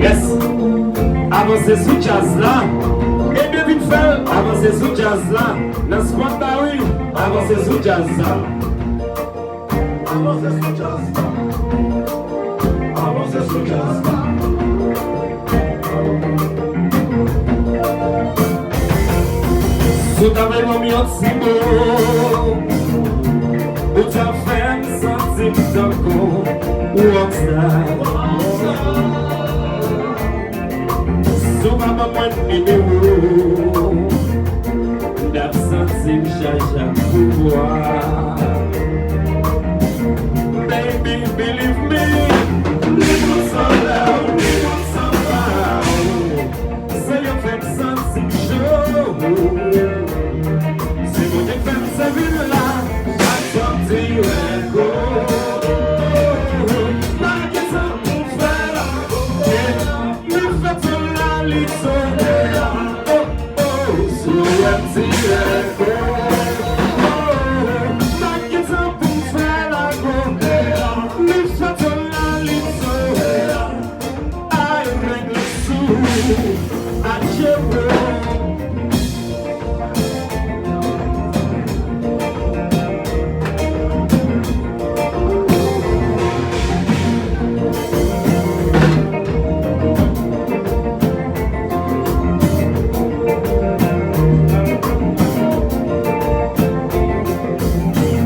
Yes, avancez sous jazz là. Et Devin fait, avancez sous jazz là. Dans ce point là, oui, avancez sous jazz là. Avancez sous jazz là. Avancez sous jazz là. Sous ta main, mon mion, si beau. Ou ta femme, sentir d'un coup. Ou en ça. Sou mama mwen numéro d'absentim chacha pouvoir. Baby, believe me, live on some love, live on some power. Say you fait sentir chaud. Si vous êtes fait sa ville là, j'attendis un go.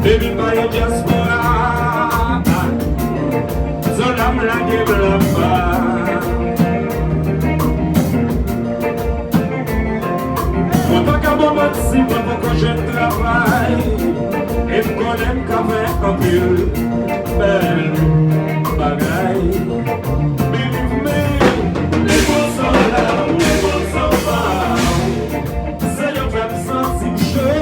Baby, boy, you just want so I'm like a lover. Moi, pas qu'à bon si moi, quand je travaille et me connais qu'à faire un peu belle bagaille. Believe me, les bons sont là, les bons sont pas. C'est your femme sensible chaud.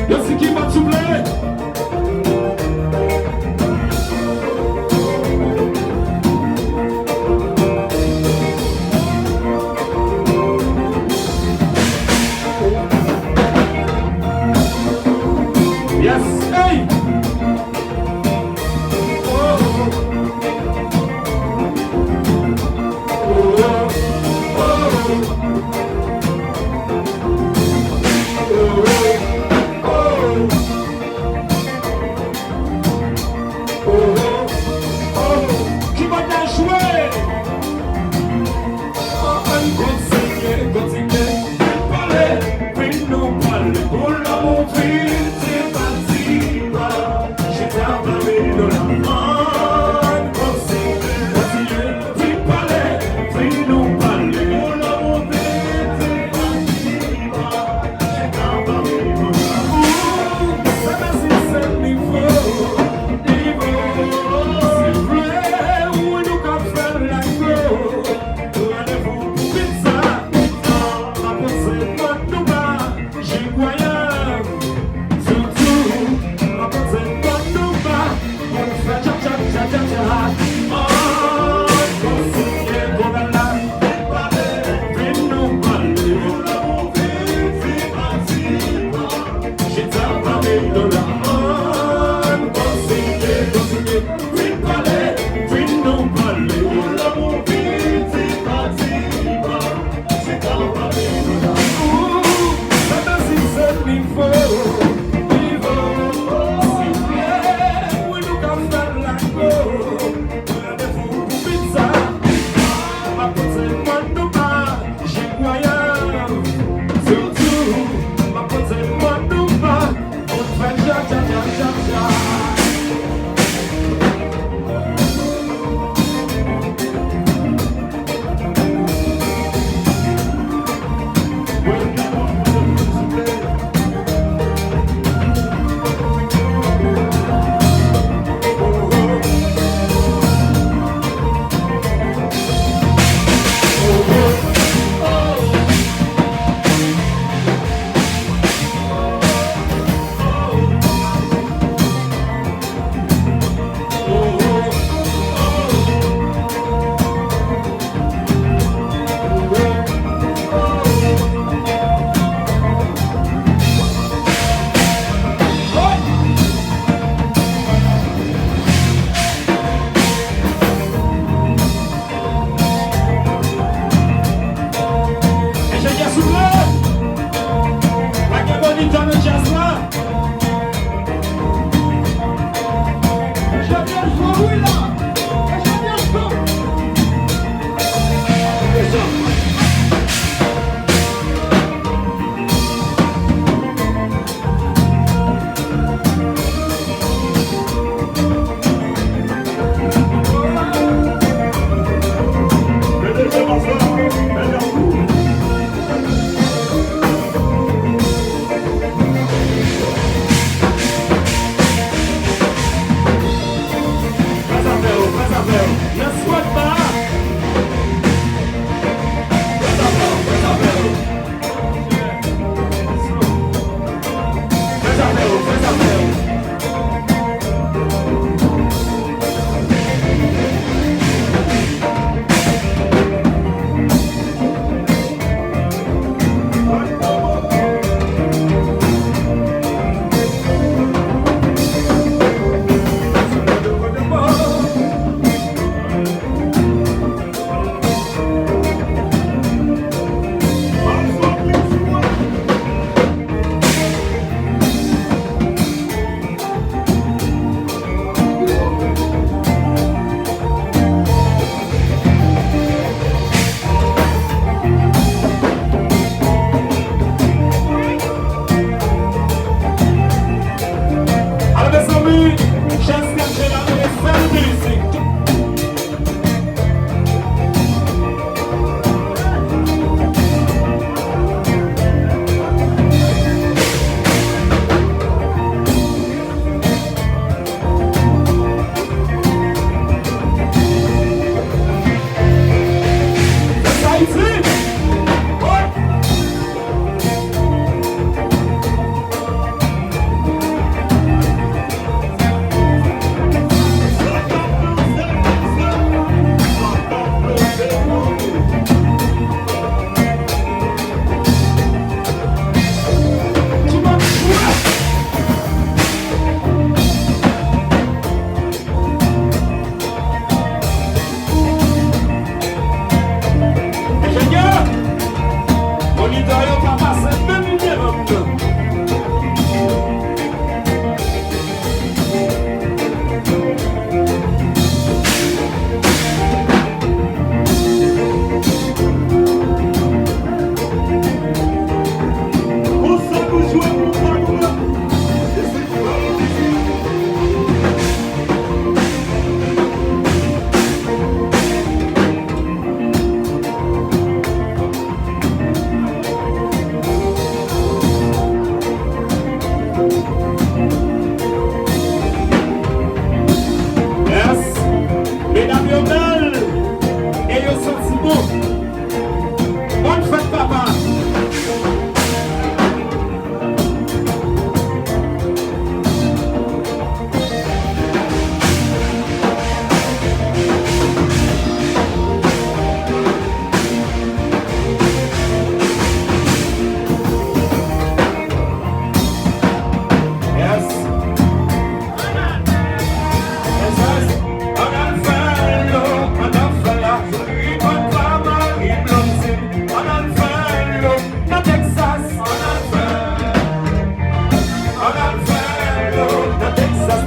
Yo si qui m'a soufflé,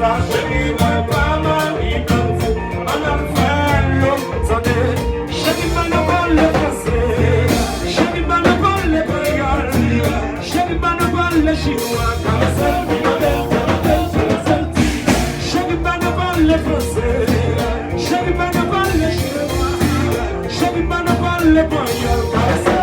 là, chérie, moi, pas mal, il danse, on a fait l'eau, ça n'est, chérie, pas le bon, le français, chérie, pas le bon, le créole, chérie, pas le bon, le chinois, carousel, chérie, pas le bon, le français, chérie, pas le bon, le chinois, chérie, pas le bon, le créole, carousel.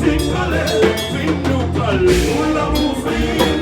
fin nous parler, ou l'amour fin.